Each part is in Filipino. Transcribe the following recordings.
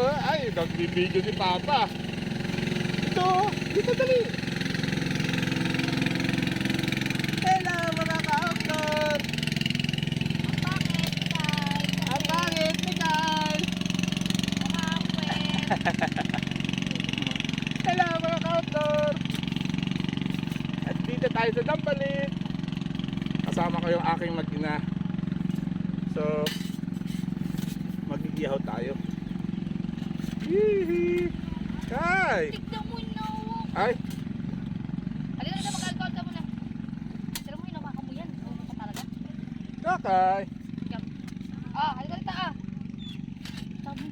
Ay, nagbibideo si Papa. Ito, dito dali. Hello mga ka-outdoor. Ang pangit ni Kyle. Hello mga ka-outdoor. At dito tayo sa Dampalit. Kasama ko yung aking mag-ina. So, mag-iihaw tayo. Hihi! Kay! Tignan mo na. Ay! Halika na, mag-alcohol ka muna. Tira mo, inawakan mo yan. Oo ka talaga. Kakay! Halika rita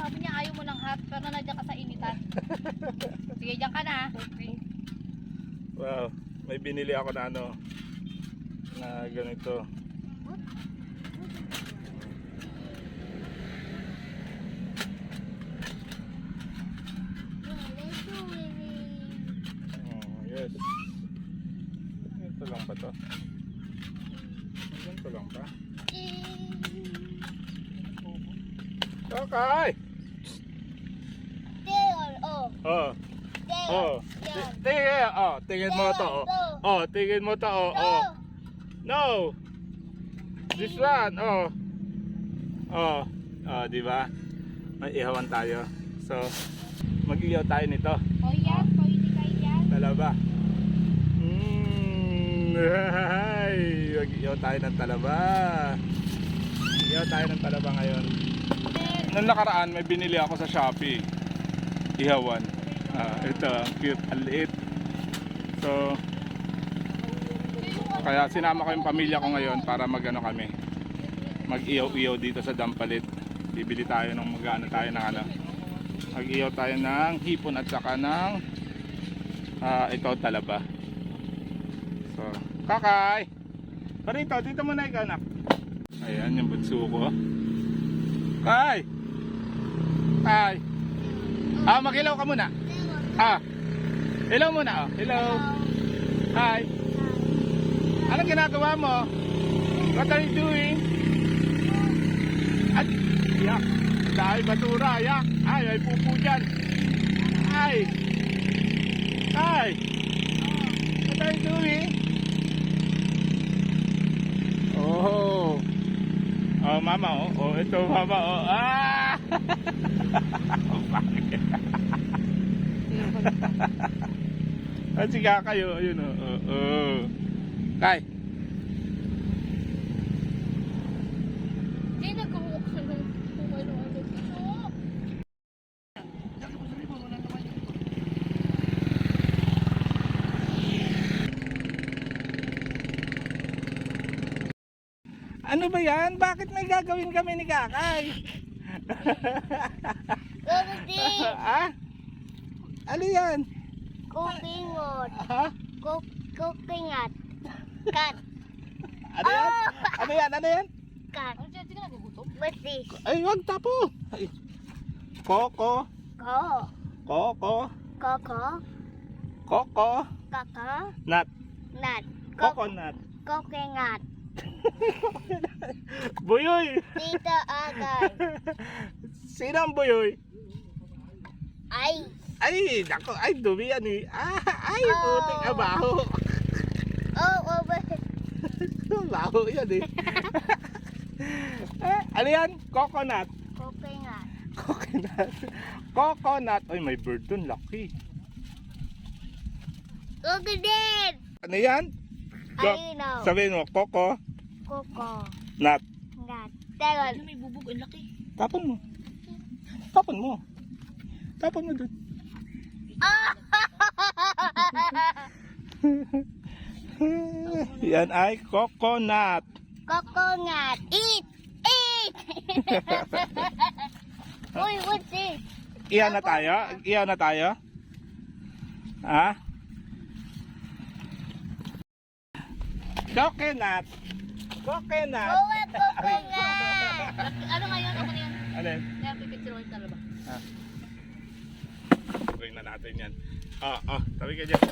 Sabi niya ayaw mo ng hot, pero nandiyan ka sa initan. Sige, diyan ka na. Okay. Wow, may binili ako na ano na ganito. Yes. Ito lang ba to? Ito lang ba? Kakay! Oh. Tingin mo to. Tingin mo to. No. This one. Di ba? May ihawan tayo. So, mag-ihaw tayo nito. Yan. Talaba. Ay, mag-ihaw tayo ng talaba. Mag-ihaw tayo ng talaba ngayon. Noong nakaraan, may binili ako sa Shopee. Ihawan. Ito, ang cute, ang liit. So, kaya sinama ko yung pamilya ko ngayon para mag-ano kami. Mag-ihaw-ihaw dito sa Dampalit. Bibili tayo ng mag-ano tayo ng ano. Mag-ihaw tayo ng hipon at saka ng ito, talaba. So, Kakay! Parito, dito muna ikaw, anak. Ayan, yung bunso ko. Kay! Kay! Mag-hello ka muna. Hello muna. Hello. Hi. Anong ginagawa mo? What are you doing? At, yak. Dahil batura, yak. Ay, may pupo dyan. Ay. Ay. What are you doing? Oh. Mama, ito mama, Bakit? Sige kayo, ayun Kay. Hindi nagkuhuk ka ng ano dito. Ano ba yan? Bakit may gagawin kami ni Kakay? Ano yan? Coconut. Coconut. Cat. Ano yan? Ano yan? Cat. Hindi ka nagugutom? Batis. Ay, wag tapo. Ay. Koko. Koko. Nut. Coconut. Coconut. Buyoy. Tita Agay. Sino ang buyoy? Ay, Nako, dumi yan eh. Putik abaho. Baho yan eh. Ano yan? Coconut. Coconut. Ay, may bird dun, laki. Coconut. Ano yan? Ayun. Sabihin mo, Coco. Nut. Nut. May bubog, ang laki. Tapon mo dun. Yan ay coconut. Eat. Uy, what's this? Iyan na tayo. Coconut. Coconut. Ano ngayon? Ano yan? Ano yan? Kaya pipicture mo talaga. Try na natin yan. Tabi ka dyan.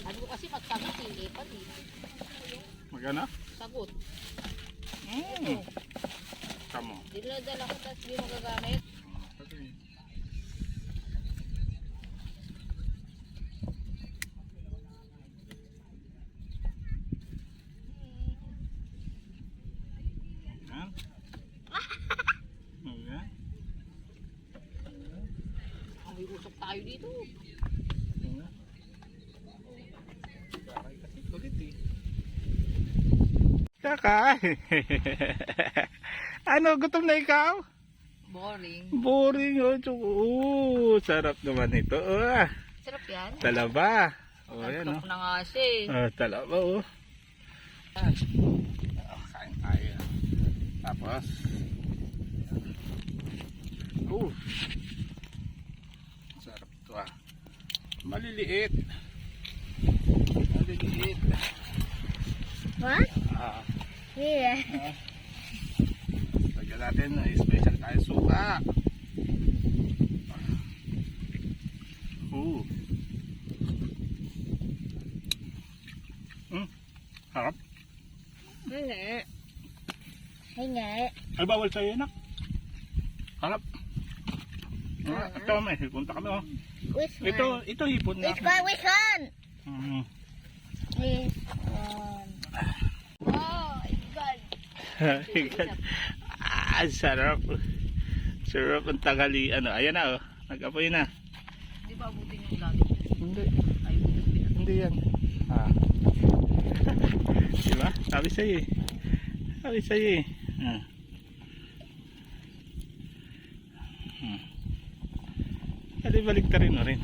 Ano ko kasi pagsagot, hindi pa din. Magana? Sagot. Kamo. Dinadala ko tapos di magagamit. Yan. Yan. May usok tayo dito. Yan. Bakay kasi kulit eh. Kaka. Ano, gutom na ikaw? Boring. Boring oh. Sarap naman ito. Sarap yan. Talaba. Oh, yan Sarap oh. na nga siya eh. Talaba oh. Kain tayo. Tapos. Sarap ito ah. Maliliit. Maliliit. What? Ah. Yeah. Lagyan natin, special tayo suka. Harap. Hindi. Hindi. Ay, bawal sa'yo nak. Harap. Ito, may hipunta kami oh. Which Ito hipon na. Which one? Mhm. This one. Oh, my God. Sarap. Sarap ang tagali. Ano, ayan na oh. Nag-apoy na. Di ba abutin yung lalim? Hindi. Ay, Hindi yan. Diba? Sabi sa'yo eh. Sabi sa'yo eh. Kali balik ta rin mo rin.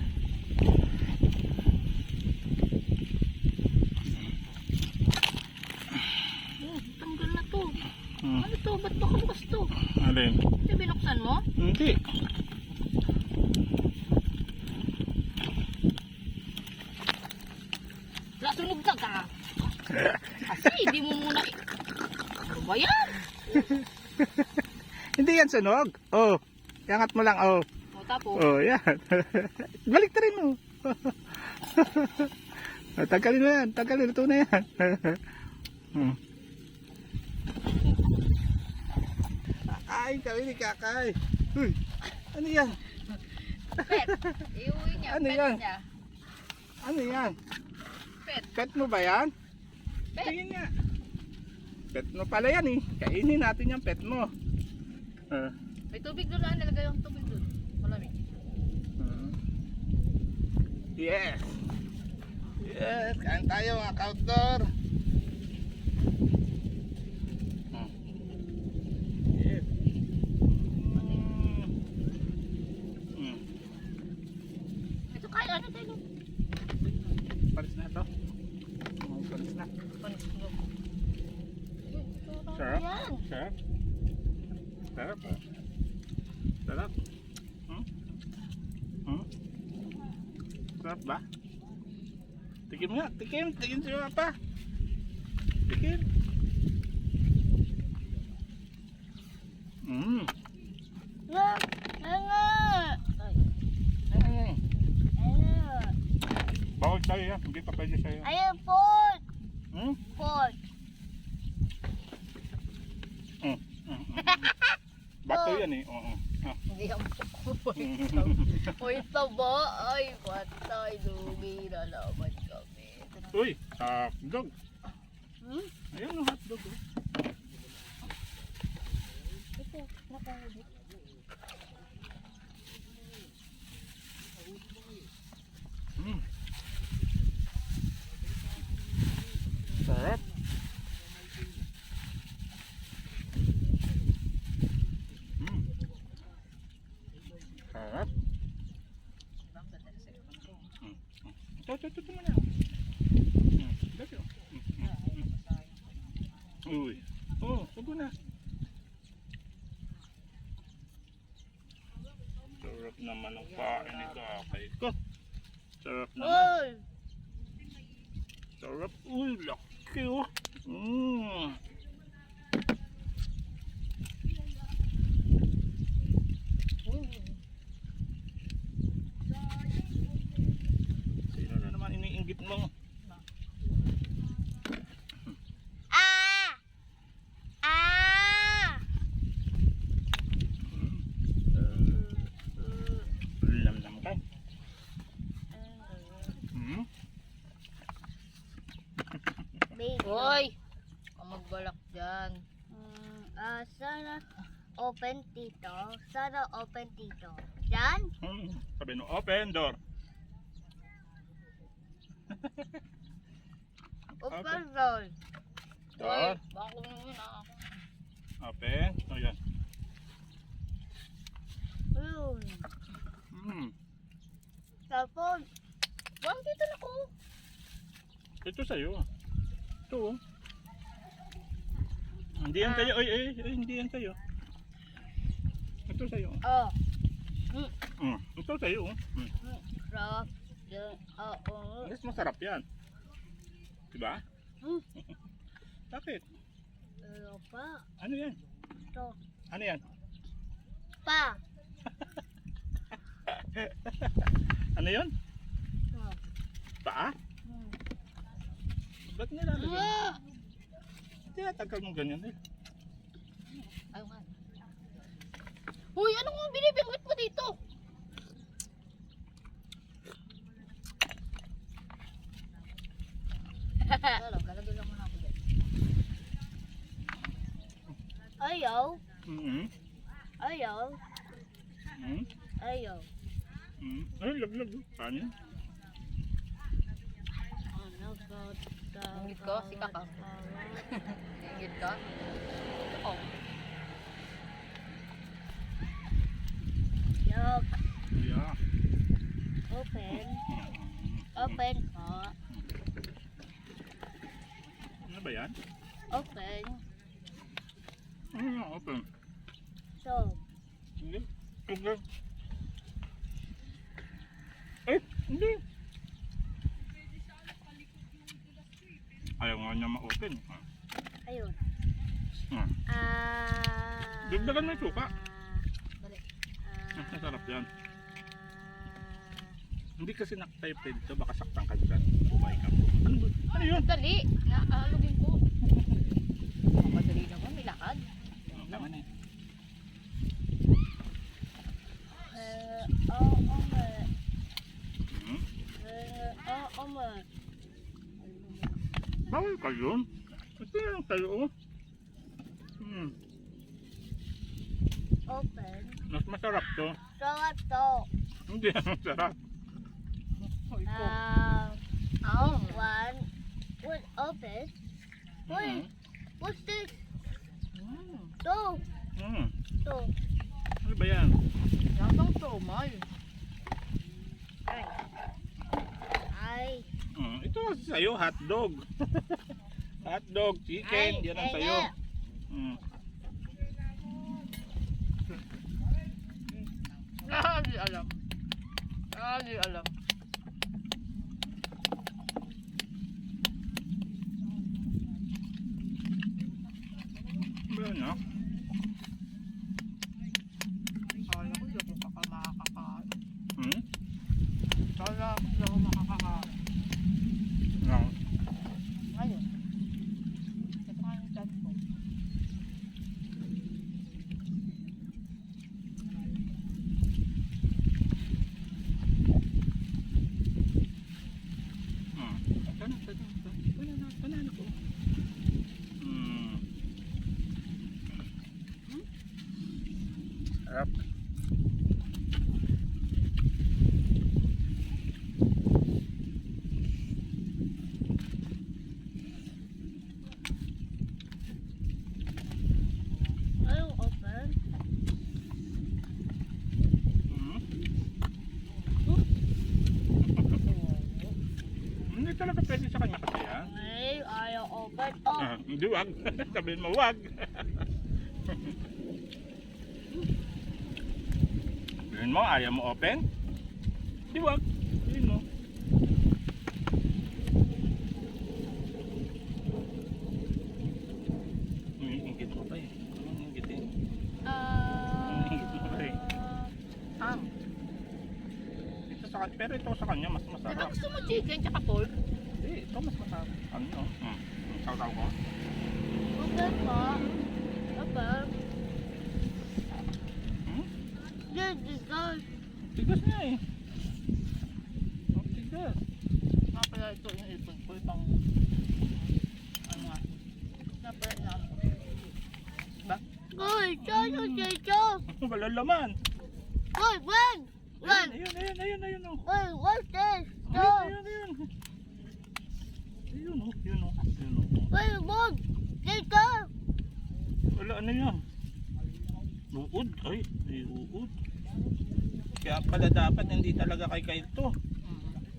tanggal na to. Ano to? Ba't baka bukas to? Alin? Hindi binuksan mo? Hindi. Nasunog ka ka. Kasi hindi mo muna Ano ba yan? Hindi yan sunog. Oh. Iangat mo lang oh. O tapos? Oh, yan. Balik ta rin mo. Tanggalin mo yan. Tanggalin. Ito na yan. Ay, kami ni Kakay. Uy, ano yan? Pet. Iuwi niya. Ano Pet yan? niya. Ano yan? Pet. Pet mo ba yan? Pet. Tingin nga. Pet mo pala yan eh. Kainin natin yung pet mo. May tubig doon na. Nilagay yung tubig doon. Malamig. Yes. Yes. Kain tayo mga ka-outdoor. Yes. Ito kaya ano tayo? Palis na ito. Palis na. Panis. Sarap. Yan. Sarap. Sarap. Sarap. Sarap ba? Tikim nga. Tikim. Tikim si Papa. Tikim. Na. Ano? Bawal tayo yan. Hindi pa pwede sa'yo. Ayun, pork. Pork. Bato yan eh. Oo. Hindi ang pork. Wait pa ba? Ay, patay. Lugi na naman kami. Uy, hotdog. Ayan ang hotdog. Ito, nakahubik. Sarap. Sarap. Ito mo na. Uy. Oh, sugo na. Sarap naman ang kain ni Kakay ko. Sarap naman. Uy! Sarap. Uy, laki oh. Sino na naman iniinggit mo? Ah! Ah! Hoy! Ang magbalak dyan. Sana open dito. Sana open dito. Yan? Sabi no, open door. Open door. Door. Baka kunin ah. Open. O yan. Yun. Hmm. Tapos, Bang, dito na ko. Ito sa'yo. Ito oh. Hindi yan sa'yo. Ay, hindi yan sa'yo. Ito sa'yo. oh. Ito sa'yo. Rock. Yan. Oo. Mas masarap yan. Diba? Hmm. Bakit? Ano pa? Ano yan? Ito. Ano yan? Pa. Ano yun? Ito. Paa? Ba't nilalagay? Ah! Tinatagal mong ganyan eh. Ayaw nga. Uy, ano nga binibingwit mo dito? Galagol lang muna ako dyan. Ayaw. Ayaw. Ayaw. Ay, laglag. Paano yan? Ingit ko, si Kakang. Ingit ka? Oh. Look. Yeah. Open. Open po. Ano ba yan? Open. Ano yung open? So. Hindi. Okay. Eh, hindi. Ayaw nga niya ma-open. Ayun. Ah. Dagdagan mo yung suka. Dali. Masarap yan. Hindi kasi nakatayo pwede dito. Baka saktan ka dyan. Bumay ka po. Ano ba? Ano yun? Dali. Naalugin ko. Madali naman, may lakad. Tama na eh. Bawal ka yun. Ito lang tayo oh. Open. Mas masarap to. Sarap to. Hindi masarap. One. What open? Wait. What's this? Two. Two. Ano ba yan? Yatang somay. Ay. Ito kasi sa'yo, hotdog. Hotdog, chicken, yan ang sa'yo. Hindi alam. Hindi alam. Ano ba yan ah? Kala ko hindi ako makakakain. Hmm? Kala ko hindi ako makakakain. Yan. Ngayon. Ito nga yung chat ko. Banana ko. Sarap. Ayaw open. Hindi talaga pwede sa kanya kasi yan. Ay, ayaw open. Oh. Hindi wag. Sabihin mo wag. Sabihin mo ayaw mo open? Hindi wag. Sabihin mo. Ingit mo pa eh. Anong ingitin? Ingit mo pa eh. Ito sa, pero ito sa kanya mas Diba masarap. gusto mo chicken tsaka pork? Hindi, ito mas masarap. Ano? Saw-saw ko? Open po. Open. Yes, because. Tigas niya eh. Oh, tigas. Nga pala ito yung ipon ko. Itong ano, Uy, saan dito? Wala laman. Uy, run! Run! Ayun. Oh. Uy, what's this? No! Ayun. Ayun. Uy, wag! Dito! Wala, ano yan? Uod. Ay, uod. Kaya pala dapat hindi talaga kay ito.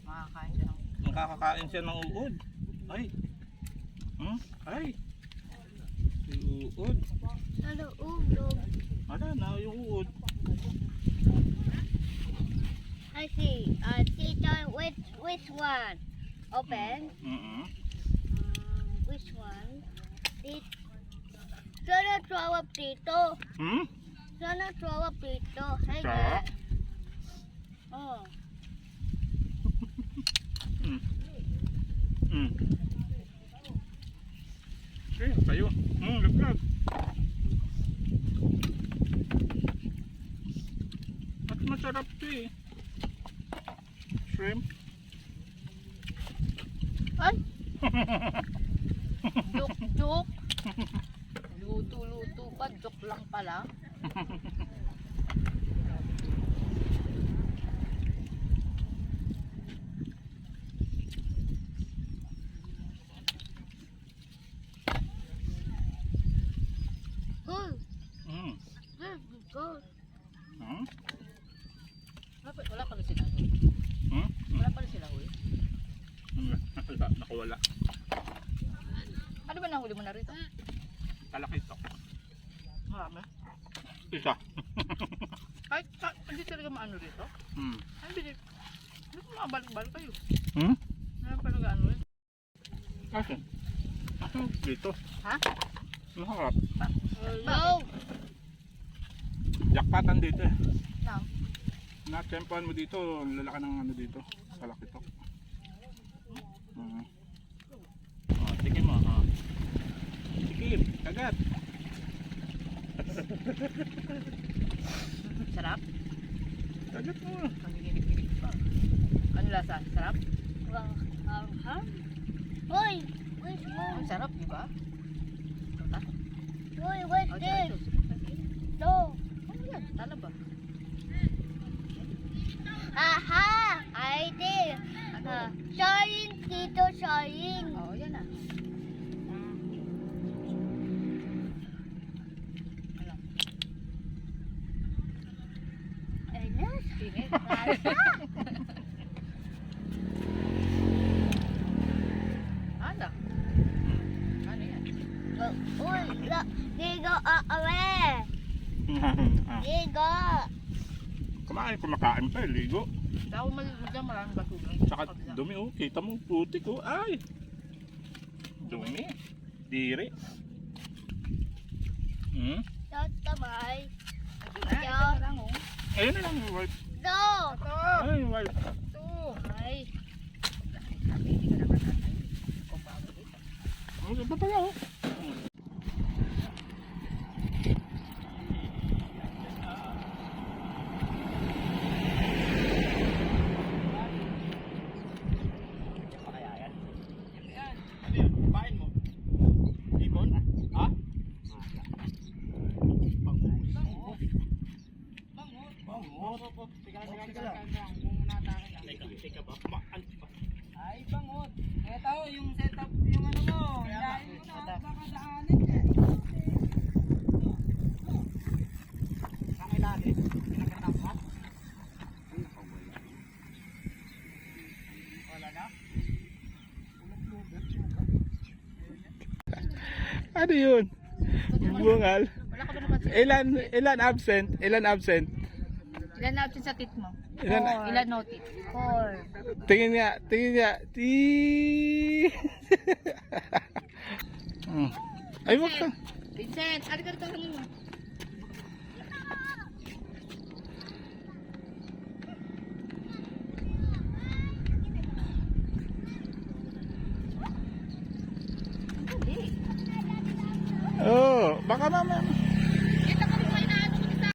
Makakain siya ng... Nakakakain siya ng uod. Ay. Ay. Yung uod. Ano, ulog? Wala na yung uod. I see. Tito, which one? Open. Which one? Sana throw up dito. Sana throw up dito. Hey, Sa? guys. Oh. Okay, tayo. Laglag. At masarap to eh. Shrimp. Ay! Joke. Luto pa. Joke lang pala. Good. Mm. Good. Wala pala sila. Wala pala sila, huy. Nakawala. Ano ba nahuli mo na rito? Talakito. Marami. Isa. Kahit hindi talaga maano rito. Ay, hindi ko makabalik-balik kayo. Ano pa nag-ano rin? Asan? Dito. Ha? Maharap. No. Jakpatan dito eh. Nang? Na-tempohan mo dito, lalaki ng ano dito. Talakito. Tikim mo. Tikim, kagat. Sarap? Kagat mo. Nanginginig-ginig pa. Ano lasa? Sarap? Uy, which one? Ang sarap, di ba? Uy, what's Oh, this? ito. No. Ano yan? Tala ba? Aha! I did. Shine, Tito, shine. Oo, yan ah. Ano? Ayos. Tingin. Ano? Ano yan? Uy, look. Digo, away. Digo. Kumakain pa, ligo. Daw maligo dyan, maraming basura. Tsaka dumi oh, kita mo putik oh, ay. Dumi. Diri. That's the my. Ito lang oh. Ayun na lang yung wipe. No. Ito! Ay, wipe. Ito! Ay. Hindi ka naman natin. Ano ba pala oh? Ay, bangot. Ito, yung setup, yung ano mo. Dahil mo na, baka daanin eh. Ang ilalim, pinagkatapat. Wala na? Ano yun? Bungal. Wala ka ba napansin? Ilan absent? Ilan absent? Ilan natin sa tit mo? Ilan- Ilan notit? 4. Tingin nga. Ay, wag ka. Vincent, ano ka rin mo? Oh, baka naman.